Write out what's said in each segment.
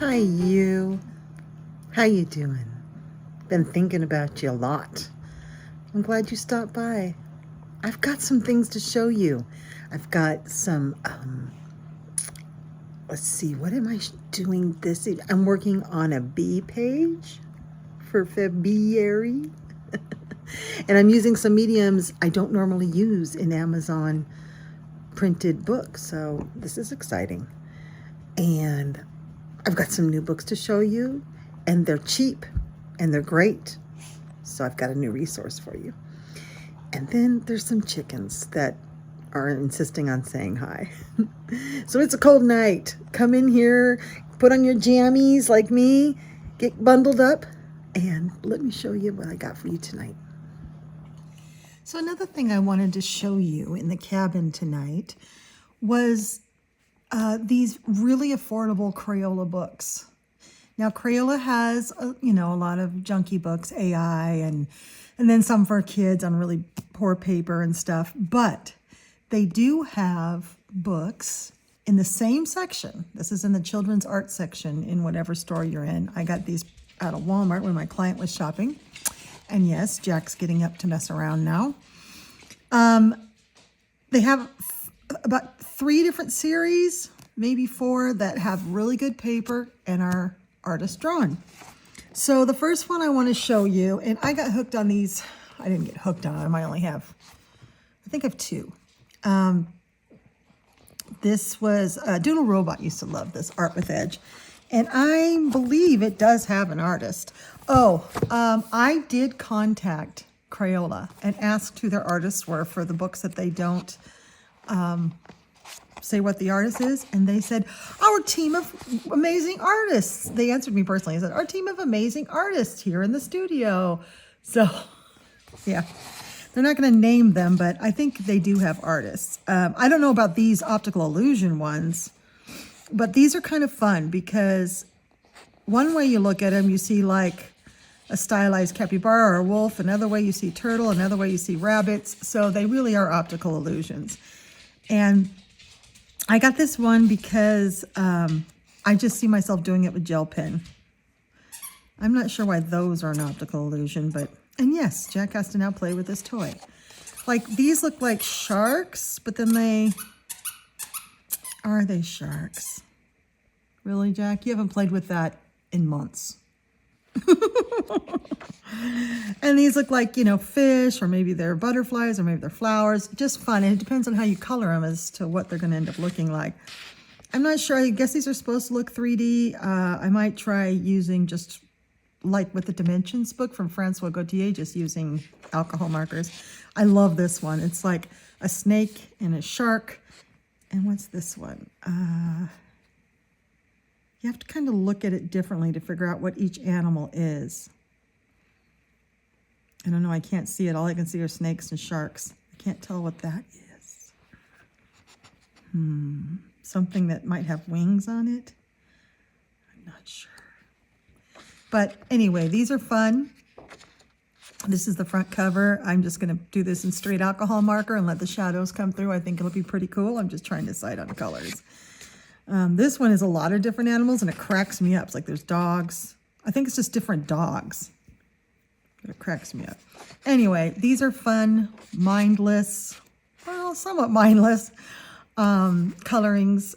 Hi, you. How you doing? Been thinking about you a lot. I'm glad you stopped by. I've got some things to show you. I've got some, let's see, what am I doing this? I'm working on a bee page for February. And I'm using some mediums I don't normally use in Amazon printed books. So this is exciting. And I've got some new books to show you, and they're cheap and they're great. So I've got a new resource for you. And then there's some chickens that are insisting on saying hi. So it's a cold night. Come in here, put on your jammies like me, get bundled up, and let me show you what I got for you tonight. So another thing I wanted to show you in the cabin tonight was these really affordable Crayola books. Now Crayola has, a lot of junky books, AI, and then some for kids on really poor paper and stuff. But they do have books in the same section. This is in the children's art section in whatever store you're in. I got these out of Walmart when my client was shopping. And yes, Jack's getting up to mess around now. They have about 3 different series, maybe 4, that have really good paper and are artist drawn. So the first one I want to show you, and I got hooked on these. I didn't get hooked on them. I think I have 2. This was Doodle Robot used to love this, Art with Edge. And I believe it does have an artist. I did contact Crayola and asked who their artists were for the books that they don't say what the artist is. And they said, our team of amazing artists. They answered me personally. They said, our team of amazing artists here in the studio. So, yeah. They're not going to name them, but I think they do have artists. I don't know about these optical illusion ones, but these are kind of fun because one way you look at them, you see like a stylized capybara or a wolf. Another way you see turtle. Another way you see rabbits. So they really are optical illusions. And I got this one because I just see myself doing it with gel pen. I'm not sure why those are an optical illusion, but, and yes, Jack has to now play with this toy. Like these look like sharks, but then are they sharks? Really, Jack? You haven't played with that in months. And these look like, fish, or maybe they're butterflies, or maybe they're flowers. Just fun. And it depends on how you color them as to what they're going to end up looking like. I'm not sure. I guess these are supposed to look 3D. I might try using just like with the Dimensions book from Francois Gautier, just using alcohol markers. I love this one. It's like a snake and a shark. And what's this one? You have to kind of look at it differently to figure out what each animal is. I don't know. I can't see it. All I can see are snakes and sharks. I can't tell what that is. Something that might have wings on it. I'm not sure. But anyway, these are fun. This is the front cover. I'm just going to do this in straight alcohol marker and let the shadows come through. I think it'll be pretty cool. I'm just trying to decide on colors. This one is a lot of different animals, and it cracks me up. It's like there's dogs. I think it's just different dogs. It cracks me up. Anyway, these are fun, mindless, well, somewhat mindless colorings.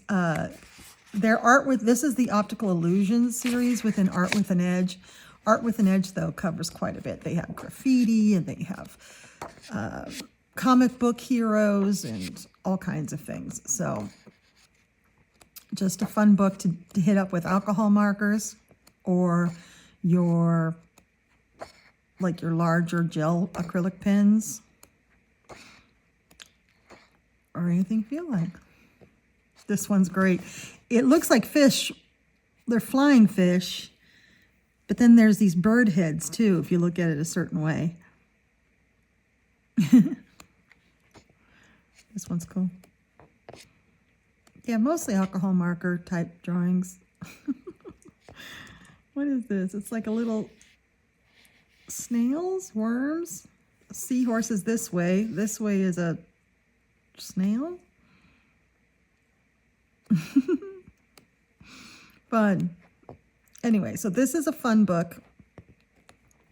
This is the Optical Illusions series within Art with an Edge. Art with an Edge, though, covers quite a bit. They have graffiti, and they have comic book heroes and all kinds of things. So just a fun book to hit up with alcohol markers or your larger gel acrylic pens or anything you feel like. This one's great. It looks like fish. They're flying fish, but then there's these bird heads too, if you look at it a certain way. This one's cool. Yeah, mostly alcohol marker type drawings. What is this? It's like a little snails, worms, seahorses this way. This way is a snail. Fun. Anyway, so this is a fun book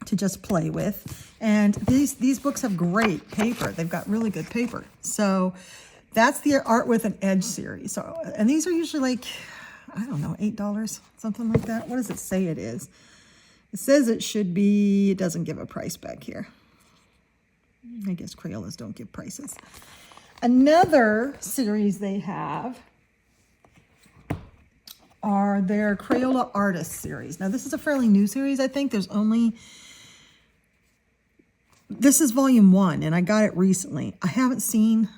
to just play with. And these books have great paper. They've got really good paper. So that's the Art with an Edge series. So, and these are usually like, I don't know, $8, something like that. What does it say it is? It says it should be, it doesn't give a price back here. I guess Crayolas don't give prices. Another series they have are their Crayola Artists series. Now, this is a fairly new series, I think. This is volume 1, and I got it recently. I haven't seen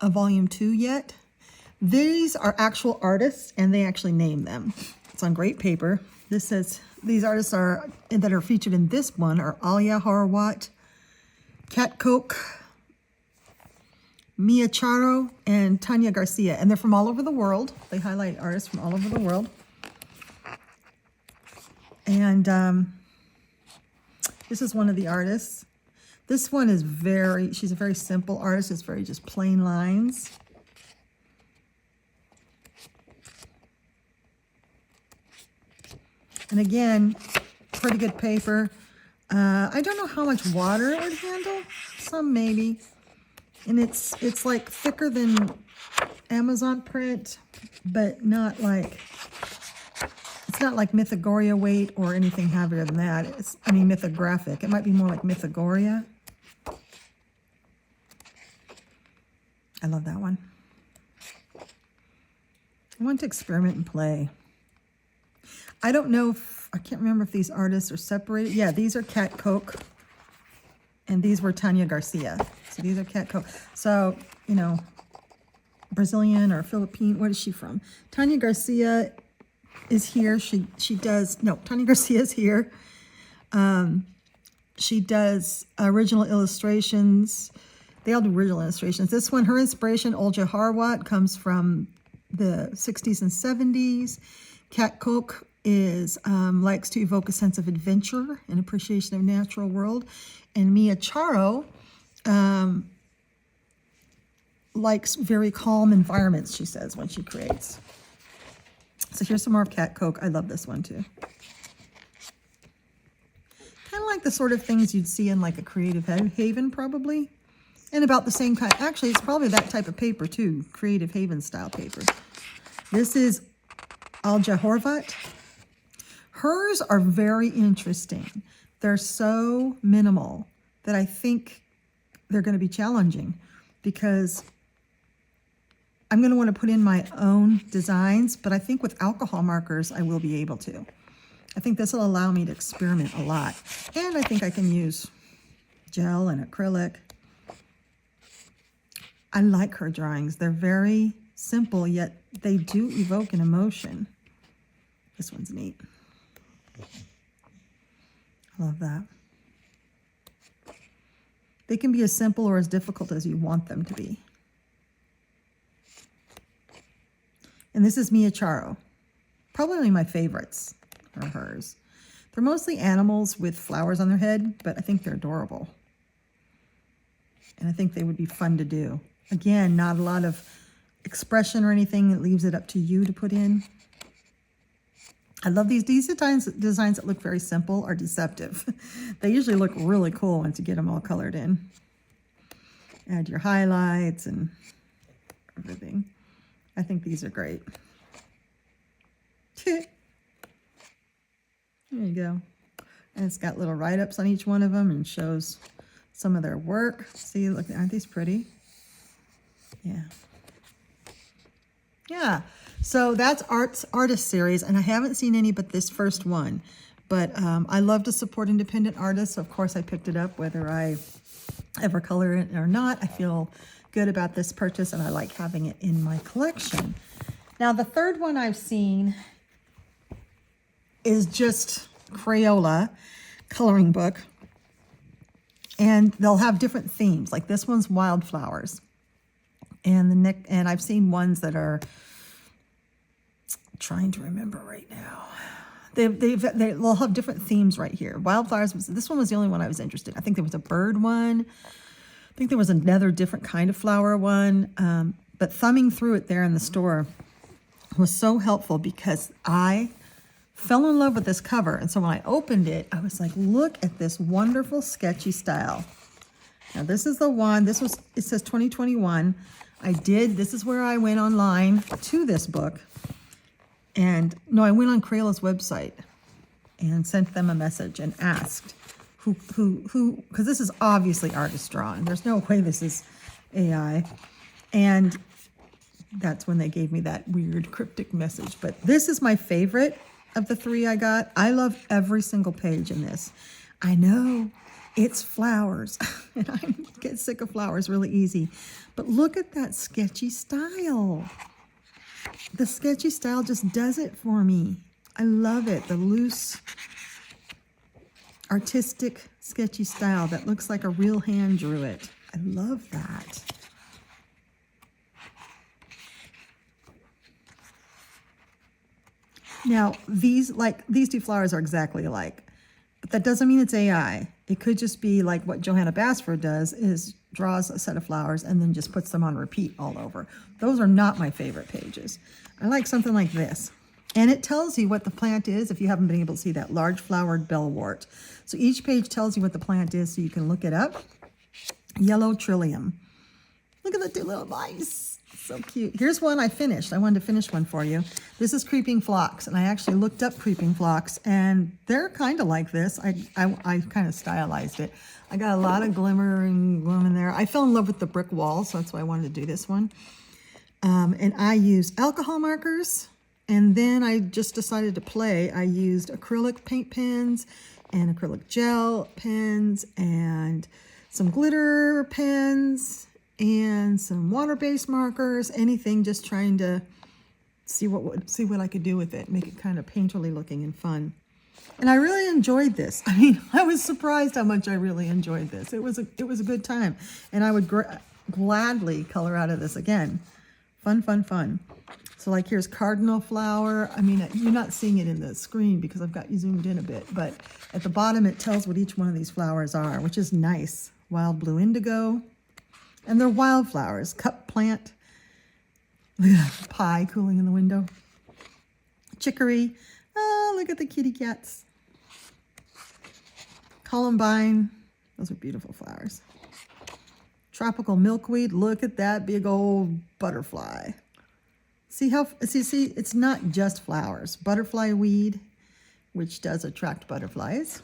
a volume 2 yet. These are actual artists, and they actually name them. It's on great paper. This says, these artists that are featured in this one are Alia Horwat, Kat Koch, Mia Charo, and Tanya Garcia. And they're from all over the world. They highlight artists from all over the world. And this is one of the artists. This one is she's a very simple artist. It's very just plain lines. And again, pretty good paper. I don't know how much water it would handle. Some maybe. And it's like thicker than Amazon print, but not like, it's not like Mythagoria weight or anything heavier than that. Mythographic. It might be more like Mythagoria. I love that one. I want to experiment and play. I don't know I can't remember if these artists are separated. Yeah, these are Kat Koch, and these were Tanya Garcia. So these are Kat Koch. So, Brazilian or Philippine, where is she from? Tanya Garcia is here. Tanya Garcia is here. She does original illustrations. They all do original illustrations. This one, her inspiration, Olja Harwat, comes from the 60s and 70s. Kat Koch likes to evoke a sense of adventure and appreciation of natural world. And Mia Charo likes very calm environments, she says, when she creates. So here's some more of Kat Koch. I love this one too. Kind of like the sort of things you'd see in like a Creative Haven probably. And about the same kind. Actually, it's probably that type of paper too. Creative Haven style paper. This is Alja Horvat. Hers are very interesting. They're so minimal that I think they're going to be challenging because I'm going to want to put in my own designs, but I think with alcohol markers, I will be able to. I think this will allow me to experiment a lot. And I think I can use gel and acrylic. I like her drawings. They're very simple, yet they do evoke an emotion. This one's neat. I love that. They can be as simple or as difficult as you want them to be. And this is Mia Charo. Probably my favorites are hers. They're mostly animals with flowers on their head, but I think they're adorable. And I think they would be fun to do. Again, not a lot of expression or anything. It leaves it up to you to put in. I love these designs that look very simple are deceptive. They usually look really cool once you get them all colored in. Add your highlights and everything. I think these are great. There you go. And it's got little write-ups on each one of them and shows some of their work. See, look, aren't these pretty? Yeah. Yeah. So that's Artist series, and I haven't seen any but this first one. But I love to support independent artists. So of course, I picked it up, whether I ever color it or not. I feel good about this purchase, and I like having it in my collection. Now, the third one I've seen is just Crayola coloring book, and they'll have different themes. Like this one's Wildflowers, and I've seen ones that are trying to remember right now. They'll have different themes right here. Wildflowers, this one was the only one I was interested in. I think there was a bird one. I think there was another different kind of flower one. But thumbing through it there in the store was so helpful because I fell in love with this cover. And so when I opened it, I was like, look at this wonderful sketchy style. Now this is the one, it says 2021. This is where I went online to this book. And no, I went on Crayola's website and sent them a message and asked who, because this is obviously artist drawn. There's no way this is AI. And that's when they gave me that weird cryptic message. But this is my favorite of the three I got. I love every single page in this. I know it's flowers, and I get sick of flowers really easy. But look at that sketchy style. The sketchy style just does it for me. I love it. The loose, artistic, sketchy style that looks like a real hand drew it. I love that. Now, these two flowers are exactly alike, but that doesn't mean it's AI. It could just be like what Johanna Basford does, is draws a set of flowers and then just puts them on repeat all over. Those are not my favorite pages. I like something like this. And it tells you what the plant is, if you haven't been able to see that, large flowered bellwort. So each page tells you what the plant is, so you can look it up. Yellow trillium. Look at the two little mice. So cute. Here's one I finished. I wanted to finish one for you. This is creeping phlox, and I actually looked up creeping phlox, and they're kind of like this. I kind of stylized it. I got a lot of glimmer and gloom in there. I fell in love with the brick wall, so that's why I wanted to do this one. And I used alcohol markers, and then I just decided to play. I used acrylic paint pens and acrylic gel pens and some glitter pens and some water-based markers, anything, just trying to see what I could do with it, make it kind of painterly looking and fun. And I really enjoyed this. I mean, I was surprised how much I really enjoyed this. It was a good time, and I would gladly color out of this again. Fun, fun, fun. So like here's cardinal flower. I mean, you're not seeing it in the screen because I've got you zoomed in a bit, but at the bottom it tells what each one of these flowers are, which is nice. Wild blue indigo. And they're wildflowers. Cup plant. Pie cooling in the window. Chicory. Oh, look at the kitty cats. Columbine. Those are beautiful flowers. Tropical milkweed. Look at that big old butterfly. See, it's not just flowers. Butterfly weed, which does attract butterflies.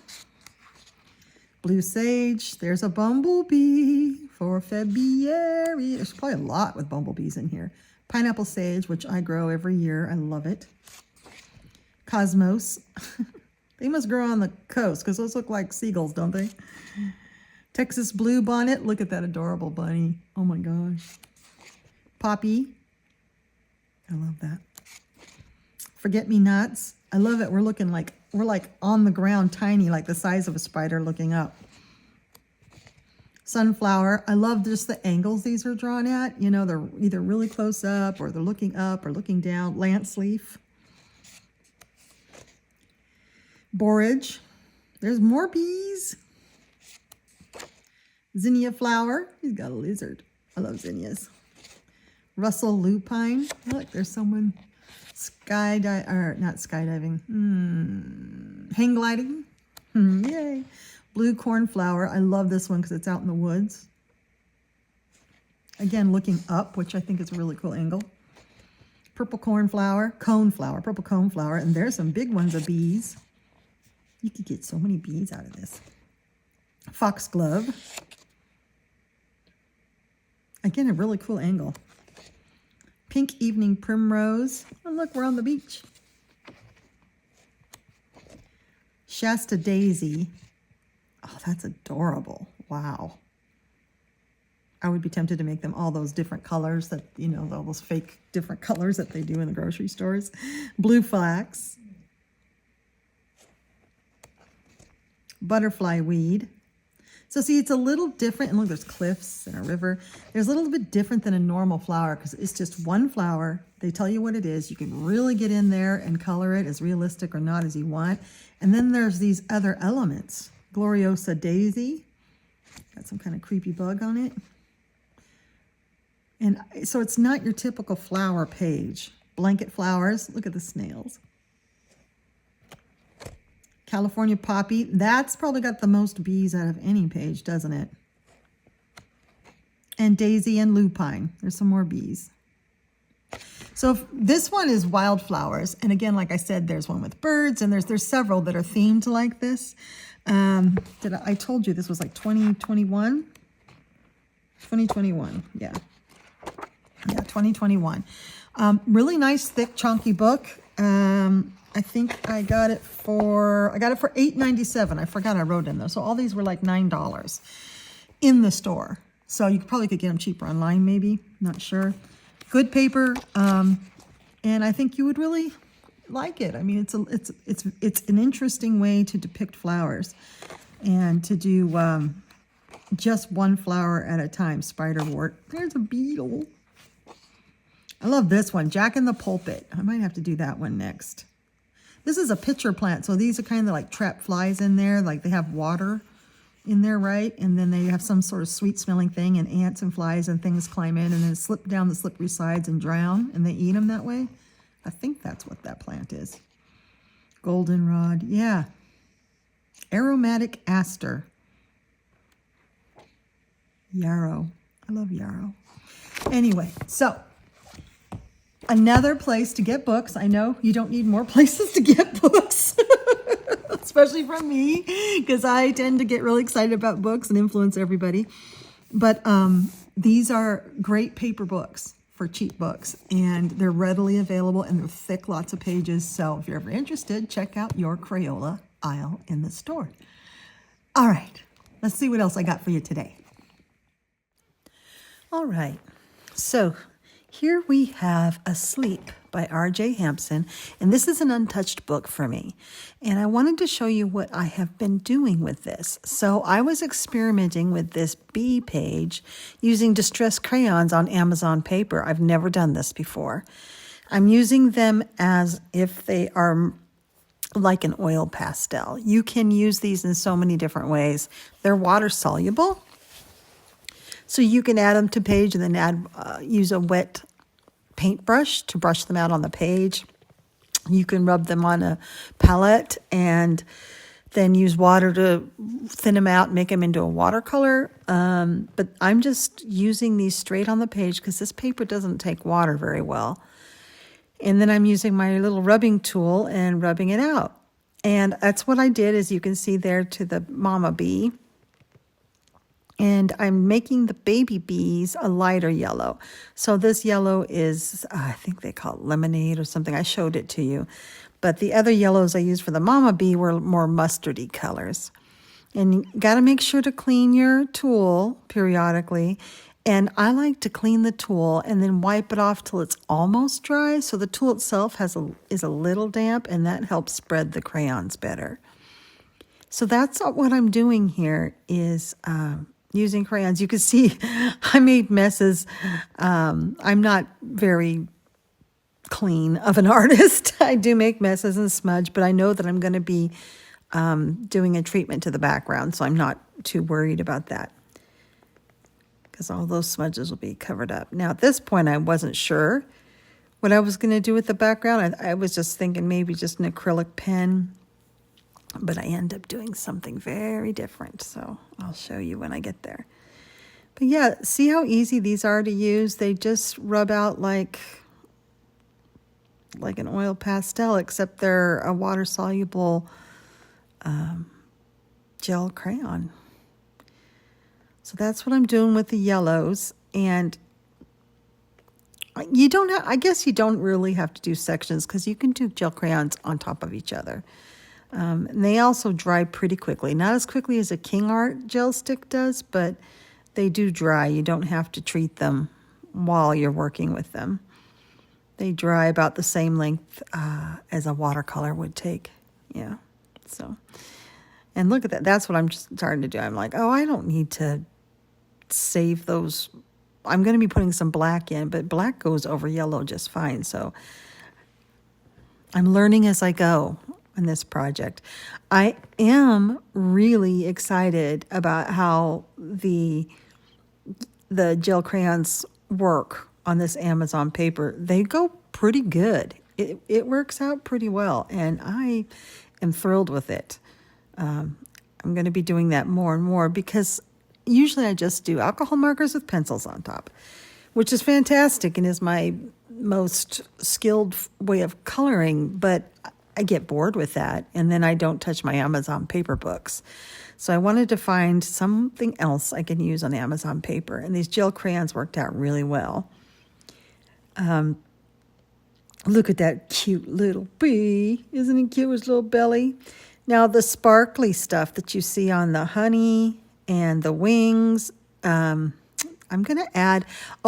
Blue sage. There's a bumblebee for February. There's probably a lot with bumblebees in here. Pineapple sage, which I grow every year. I love it. Cosmos. They must grow on the coast because those look like seagulls, don't they? Texas blue bonnet. Look at that adorable bunny. Oh my gosh. Poppy. I love that. Forget-me-nots. I love it. We're like on the ground, tiny, like the size of a spider looking up. Sunflower. I love just the angles these are drawn at. You know, they're either really close up or they're looking up or looking down. Lance leaf. Borage. There's more bees. Zinnia flower. He's got a lizard. I love zinnias. Russell lupine. Look, there's someone not skydiving. Hang gliding. Yay. Blue cornflower. I love this one because it's out in the woods. Again, looking up, which I think is a really cool angle. Purple coneflower, purple coneflower. And there's some big ones of bees. You could get so many bees out of this. Foxglove. Again, a really cool angle. Pink evening primrose. Oh, look, we're on the beach. Shasta daisy. Oh, that's adorable. Wow. I would be tempted to make them all those different colors that, you know, all those fake different colors that they do in the grocery stores. Blue flax. Butterfly weed. So see, it's a little different. And look, there's cliffs and a river. There's a little bit different than a normal flower because it's just one flower. They tell you what it is. You can really get in there and color it as realistic or not as you want. And then there's these other elements. Gloriosa daisy. Got some kind of creepy bug on it. And so it's not your typical flower page. Blanket flowers. Look at the snails. California Poppy. That's probably got the most bees out of any page, doesn't it? And Daisy and Lupine. There's some more bees. So this one is Wildflowers. And again, like I said, there's one with birds, and there's several that are themed like this. I told you this was like 2021? 2021, yeah. Yeah, 2021. Really nice, thick, chunky book. I think I got it for $8.97. I forgot I wrote in there. So all these were like $9 in the store. So you probably could get them cheaper online, maybe. Not sure. Good paper, and I think you would really like it. I mean, it's an interesting way to depict flowers, and to do just one flower at a time. Spiderwort. There's a beetle. I love this one, Jack in the Pulpit. I might have to do that one next. This is a pitcher plant, so these are kind of like trap flies in there, like they have water in there, right? And then they have some sort of sweet smelling thing, and ants and flies and things climb in and then slip down the slippery sides and drown, and they eat them that way. I think that's what that plant is. Goldenrod, yeah. Aromatic aster. Yarrow. I love yarrow. Anyway, so another place to get books. I know you don't need more places to get books. Especially from me, because I tend to get really excited about books and influence everybody. But these are great paper books for cheap books, and they're readily available, and they're thick, lots of pages. So if you're ever interested, check out your Crayola aisle in the store. All right, let's see what else I got for you today. All right, so here we have Asleep by R.J. Hampson, and this is an untouched book for me. And I wanted to show you what I have been doing with this. So I was experimenting with this bee page using distressed crayons on Amazon paper. I've never done this before. I'm using them as if they are like an oil pastel. You can use these in so many different ways. They're water soluble, so you can add them to page and then use a wet paintbrush to brush them out on the page. You can rub them on a palette and then use water to thin them out and make them into a watercolor. But I'm just using these straight on the page because this paper doesn't take water very well. And then I'm using my little rubbing tool and rubbing it out. And that's what I did, as you can see there, to the mama bee. And I'm making the baby bees a lighter yellow. So this yellow is, I think they call it lemonade or something. I showed it to you. But the other yellows I used for the mama bee were more mustardy colors. And you got to make sure to clean your tool periodically. And I like to clean the tool and then wipe it off till it's almost dry. So the tool itself is a little damp, and that helps spread the crayons better. So that's what I'm doing here is using crayons. You can see I made messes. I'm not very clean of an artist. I do make messes and smudge, but I know that I'm going to be doing a treatment to the background, so I'm not too worried about that because all those smudges will be covered up. Now, at this point, I wasn't sure what I was going to do with the background. I was just thinking maybe just an acrylic pen, but I end up doing something very different, so I'll show you when I get there. But yeah, see how easy these are to use? They just rub out like an oil pastel, except they're a water-soluble gel crayon. So that's what I'm doing with the yellows. And you don't have, I guess you don't really have to do sections because you can do gel crayons on top of each other. And they also dry pretty quickly. Not as quickly as a King Art gel stick does, but they do dry. You don't have to treat them while you're working with them. They dry about the same length as a watercolor would take. Yeah. So, and look at that. That's what I'm just starting to do. I'm like, oh, I don't need to save those. I'm going to be putting some black in, but black goes over yellow just fine. So I'm learning as I go in this project. I am really excited about how the gel crayons work on this Amazon paper. They go pretty good. It works out pretty well, and I am thrilled with it. I'm going to be doing that more and more because usually I just do alcohol markers with pencils on top, which is fantastic and is my most skilled way of coloring, but I get bored with that, and then I don't touch my Amazon paper books. So I wanted to find something else I can use on Amazon paper, and these gel crayons worked out really well. Look at that cute little bee. Isn't it cute with his little belly? Now, the sparkly stuff that you see on the honey and the wings, I'm going to add,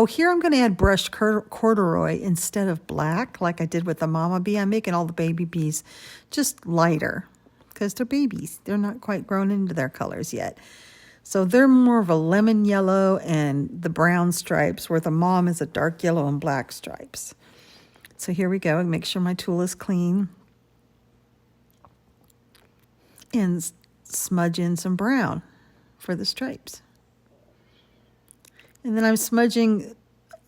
here I'm going to add brushed corduroy instead of black like I did with the mama bee. I'm making all the baby bees just lighter because they're babies. They're not quite grown into their colors yet. So they're more of a lemon yellow and the brown stripes, where the mom is a dark yellow and black stripes. So here we go. Make sure my tool is clean. And smudge in some brown for the stripes. And then I'm smudging,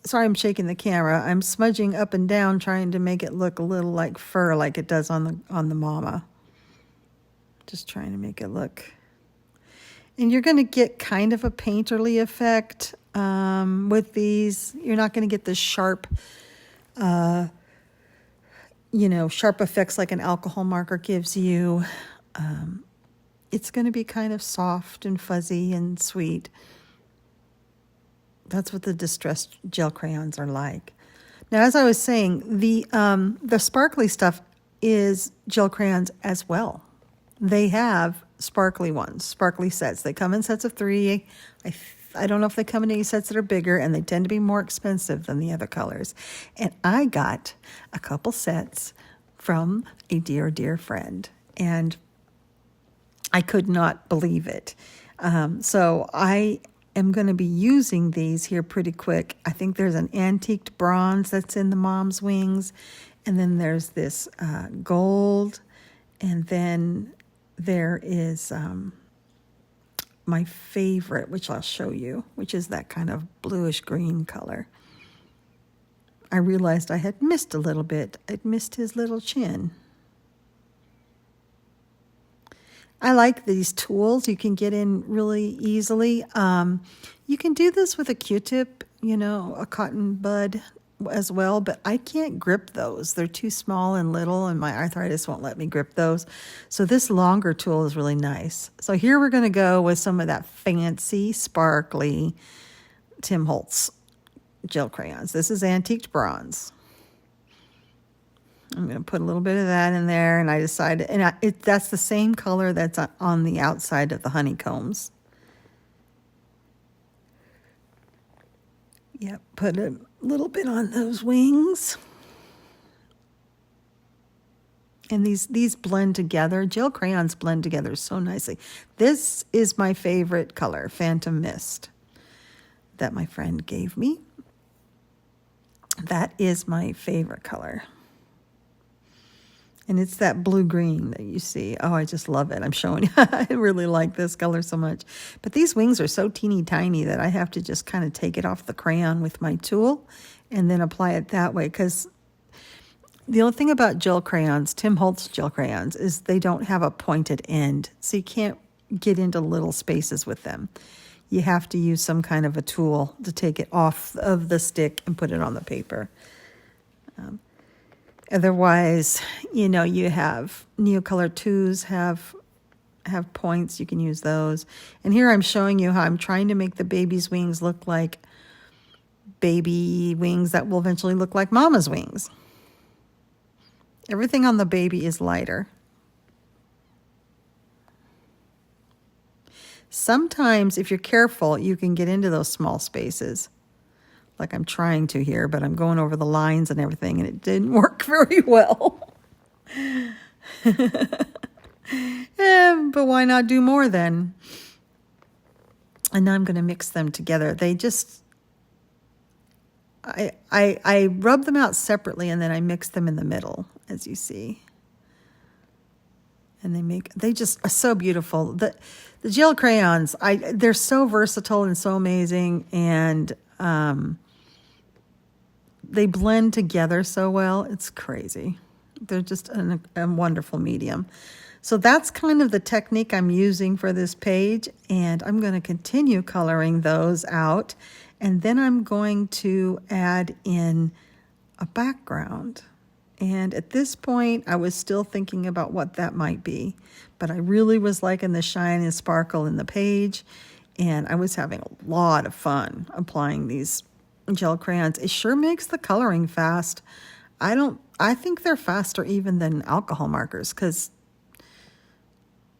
sorry I'm shaking the camera, I'm smudging up and down trying to make it look a little like fur like it does on the mama. Just trying to make it look. And you're going to get kind of a painterly effect with these. You're not going to get the sharp, sharp effects like an alcohol marker gives you. It's going to be kind of soft and fuzzy and sweet. That's what the distressed gel crayons are like. Now, as I was saying, the sparkly stuff is gel crayons as well. They have sparkly ones, sparkly sets. They come in sets of 3. I don't know if they come in any sets that are bigger, and they tend to be more expensive than the other colors. And I got a couple sets from a dear, dear friend, and I could not believe it. So I am going to be using these here pretty quick. I think there's an antiqued bronze that's in the mom's wings, and then there's this gold, and then there is my favorite, which I'll show you, which is that kind of bluish green color. I realized I had missed a little bit. I'd missed his little chin. I like these tools. You can get in really easily. You can do this with a Q-tip, a cotton bud as well, but I can't grip those. They're too small and little, and my arthritis won't let me grip those. So this longer tool is really nice. So here we're going to go with some of that fancy, sparkly Tim Holtz gel crayons. This is antiqued bronze. I'm going to put a little bit of that in there, and I decided, and that's the same color that's on the outside of the honeycombs. Yep, put a little bit on those wings. And these blend together. Gel crayons blend together so nicely. This is my favorite color, Phantom Mist, that my friend gave me. That is my favorite color. And it's that blue-green that you see. Oh, I just love it. I'm showing you. I really like this color so much. But these wings are so teeny tiny that I have to just kind of take it off the crayon with my tool and then apply it that way. Because the only thing about gel crayons, Tim Holtz gel crayons, is they don't have a pointed end. So you can't get into little spaces with them. You have to use some kind of a tool to take it off of the stick and put it on the paper. Otherwise, you have Neocolor 2s have points. You can use those. And here I'm showing you how I'm trying to make the baby's wings look like baby wings that will eventually look like mama's wings. Everything on the baby is lighter. Sometimes, if you're careful, you can get into those small spaces. Like I'm trying to here, but I'm going over the lines and everything, and it didn't work very well. But why not do more then? And now I'm going to mix them together. They just, I rub them out separately, and then I mix them in the middle, as you see. And they just are so beautiful. The gel crayons, they're so versatile and so amazing, and they blend together so well. It's crazy. They're just a wonderful medium. So that's kind of the technique I'm using for this page, and I'm going to continue coloring those out, and then I'm going to add in a background. And at this point, I was still thinking about what that might be, but I really was liking the shine and sparkle in the page, and I was having a lot of fun applying these gel crayons. It sure makes the coloring fast. I think they're faster even than alcohol markers, because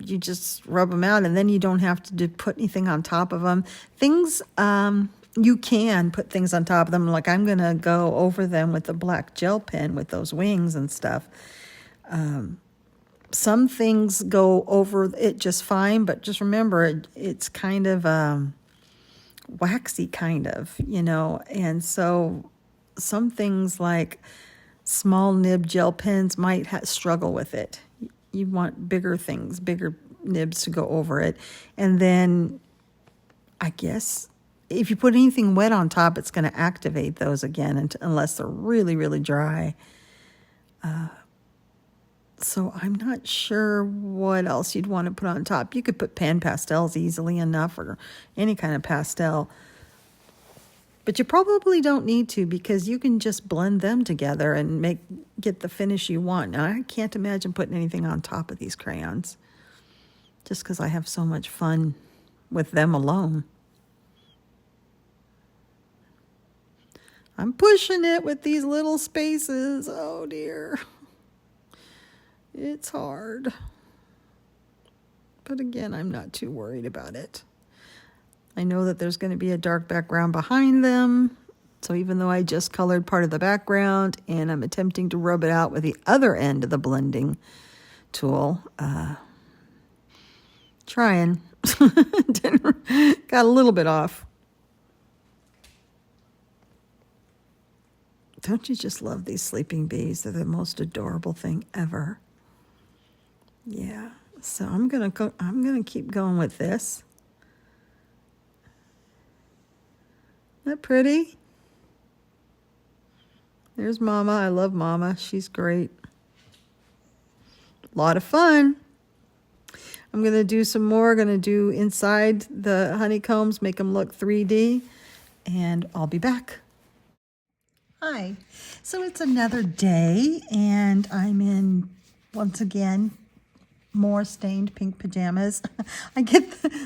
you just rub them out and then you don't have to put anything on top of them. Things, you can put things on top of them. Like I'm going to go over them with the black gel pen with those wings and stuff. Some things go over it just fine, but just remember it's kind of waxy kind of, you know. And so some things like small nib gel pens might struggle with it. You want bigger things, bigger nibs to go over it. And then I guess if you put anything wet on top, it's going to activate those again unless they're really, really dry. So I'm not sure what else you'd want to put on top. You could put pan pastels easily enough, or any kind of pastel. But you probably don't need to, because you can just blend them together and get the finish you want. Now, I can't imagine putting anything on top of these crayons, just because I have so much fun with them alone. I'm pushing it with these little spaces. Oh dear. It's hard. But again, I'm not too worried about it. I know that there's going to be a dark background behind them. So even though I just colored part of the background and I'm attempting to rub it out with the other end of the blending tool, trying. Got a little bit off. Don't you just love these sleeping bees? They're the most adorable thing ever. Yeah. So I'm gonna keep going with this. Isn't that pretty? There's Mama. I love Mama. She's great. A lot of fun. I'm going to do some more. Going to do inside the honeycombs, make them look 3D, and I'll be back. Hi. So it's another day, and I'm in, once again, more stained pink pajamas. I get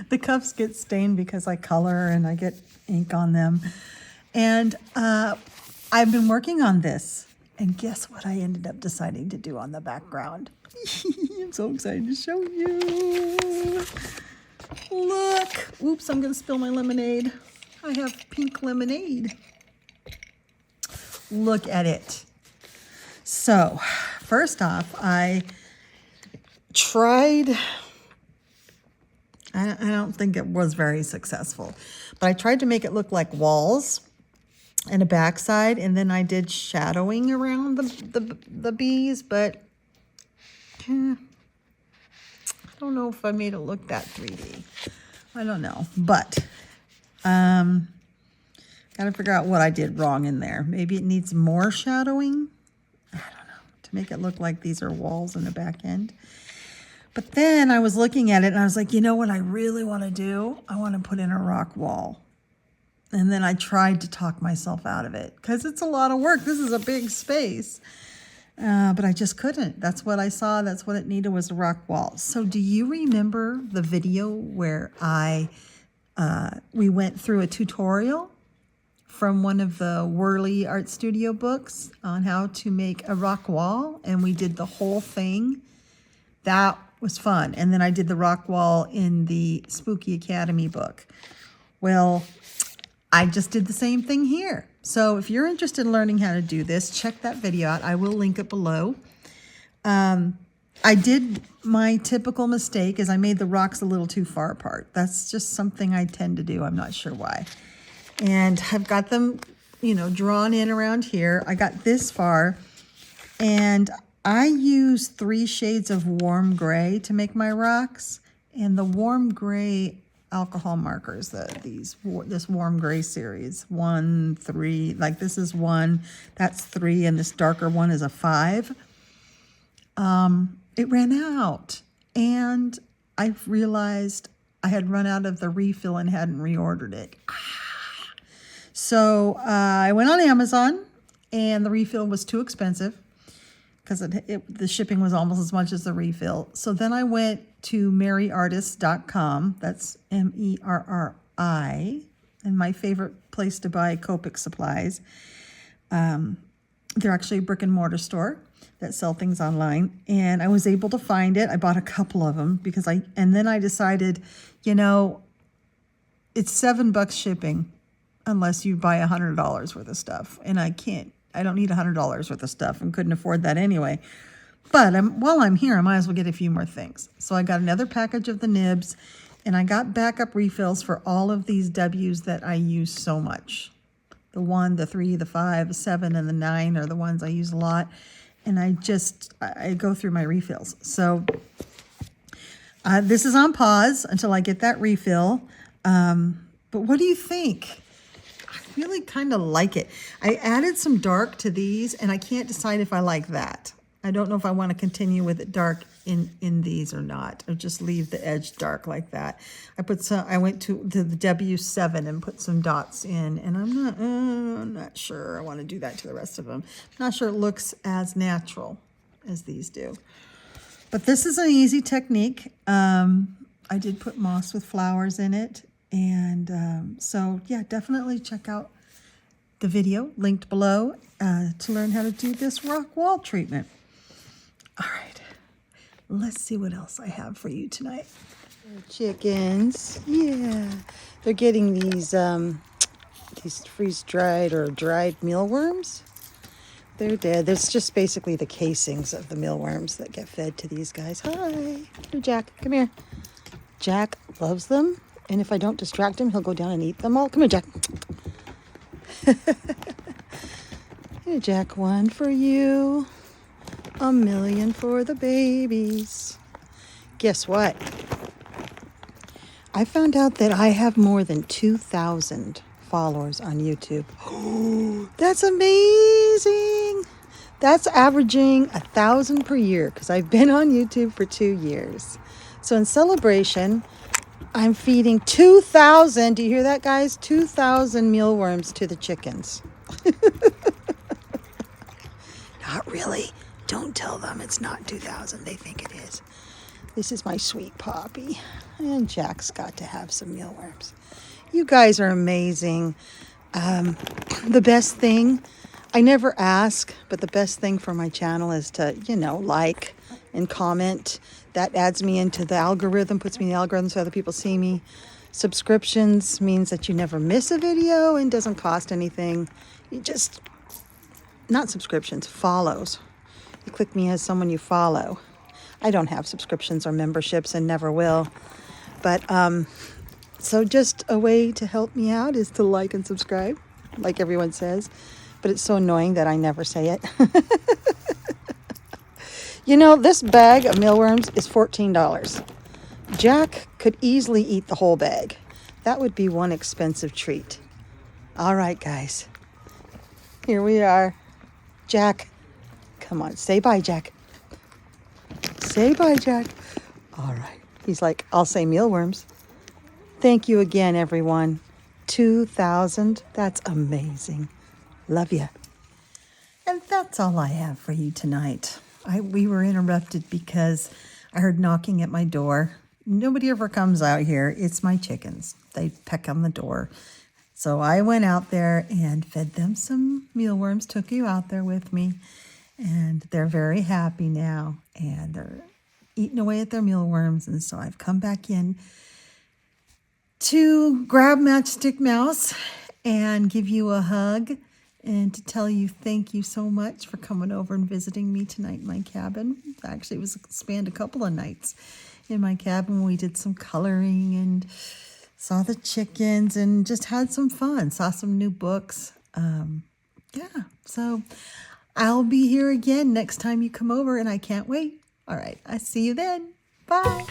the cuffs get stained because I color and I get ink on them. And I've been working on this. And guess what I ended up deciding to do on the background? I'm so excited to show you. Look. Oops, I'm going to spill my lemonade. I have pink lemonade. Look at it. So, first off, I tried, I don't think it was very successful, but I tried to make it look like walls and a backside, and then I did shadowing around the bees, but I don't know if I made it look that 3D. I don't know, but gotta figure out what I did wrong in there. Maybe it needs more shadowing. I don't know, to make it look like these are walls in the back end. But then I was looking at it and I was like, you know what I really want to do? I want to put in a rock wall. And then I tried to talk myself out of it because it's a lot of work. This is a big space. But I just couldn't. That's what I saw. That's what it needed, was a rock wall. So do you remember the video where we went through a tutorial from one of the Whirly Art Studio books on how to make a rock wall? And we did the whole thing. That was fun. And then I did the rock wall in the Spooky Academy book. Well, I just did the same thing here. So if you're interested in learning how to do this, check that video out. I will link it below. I did my typical mistake is I made the rocks a little too far apart. That's just something I tend to do. I'm not sure why. And I've got them, drawn in around here. I got this far, and I use 3 shades of warm gray to make my rocks, and the warm gray alcohol markers, this warm gray series, 1, 3, like this is 1, that's 3, and this darker one is a 5. it ran out. And I realized I had run out of the refill and hadn't reordered it. So I went on Amazon, and the refill was too expensive because the shipping was almost as much as the refill. So then I went to merryartists.com. That's MERRI, and my favorite place to buy Copic supplies. They're actually a brick and mortar store that sell things online, and I was able to find it. I bought a couple of them and then I decided, you know, it's $7 shipping unless you buy $100 worth of stuff, and I don't need $100 worth of stuff and couldn't afford that anyway. But while I'm here, I might as well get a few more things. So I got another package of the nibs, and I got backup refills for all of these W's that I use so much. The 1, the 3, the 5, the 7, and the 9 are the ones I use a lot. And I go through my refills. So this is on pause until I get that refill. But what do you think? I really kind of like it. I added some dark to these, and I can't decide if I like that. I don't know if I want to continue with it dark in these or not, or just leave the edge dark like that. I went to the W7 and put some dots in, and I'm not sure I want to do that to the rest of them. I'm not sure it looks as natural as these do. But this is an easy technique. I did put moss with flowers in it, and so yeah, definitely check out the video linked below to learn how to do this rock wall treatment. All right, let's see what else I have for you tonight. Chickens, yeah, they're getting these freeze-dried or dried mealworms. They're dead. There's just basically the casings of the mealworms that get fed to these guys. Hi, here, Jack, come here. Jack loves them, and if I don't distract him, he'll go down and eat them all. Come here, Jack. Here, Jack, 1 for you. 1,000,000 for the babies. Guess what? I found out that I have more than 2,000 followers on YouTube. Oh, that's amazing. That's averaging 1,000 per year because I've been on YouTube for 2 years. So in celebration, I'm feeding 2,000. Do you hear that, guys? 2,000 mealworms to the chickens. Not really. Don't tell them it's not 2,000. They think it is. This is my sweet Poppy. And Jack's got to have some mealworms. You guys are amazing. The best thing, I never ask, but the best thing for my channel is to, like and comment. That adds me into the algorithm, puts me in the algorithm so other people see me. Subscriptions means that you never miss a video and doesn't cost anything. Not subscriptions, follows. You click me as someone you follow. I don't have subscriptions or memberships and never will. But so just a way to help me out is to like and subscribe, like everyone says. But it's so annoying that I never say it. This bag of mealworms is $14. Jack could easily eat the whole bag. That would be one expensive treat. All right, guys. Here we are. Jack, come on, say bye, Jack. Say bye, Jack. All right. He's like, I'll say mealworms. Thank you again, everyone. 2,000. That's amazing. Love you. And that's all I have for you tonight. We were interrupted because I heard knocking at my door. Nobody ever comes out here. It's my chickens. They peck on the door. So I went out there and fed them some mealworms, took you out there with me. And they're very happy now. And they're eating away at their mealworms. And so I've come back in to grab Matchstick Mouse and give you a hug and to tell you thank you so much for coming over and visiting me tonight in my cabin. Actually, it was spanned a couple of nights in my cabin. We did some coloring and saw the chickens and just had some fun. Saw some new books. So I'll be here again next time you come over, and I can't wait. All right, I see you then. Bye.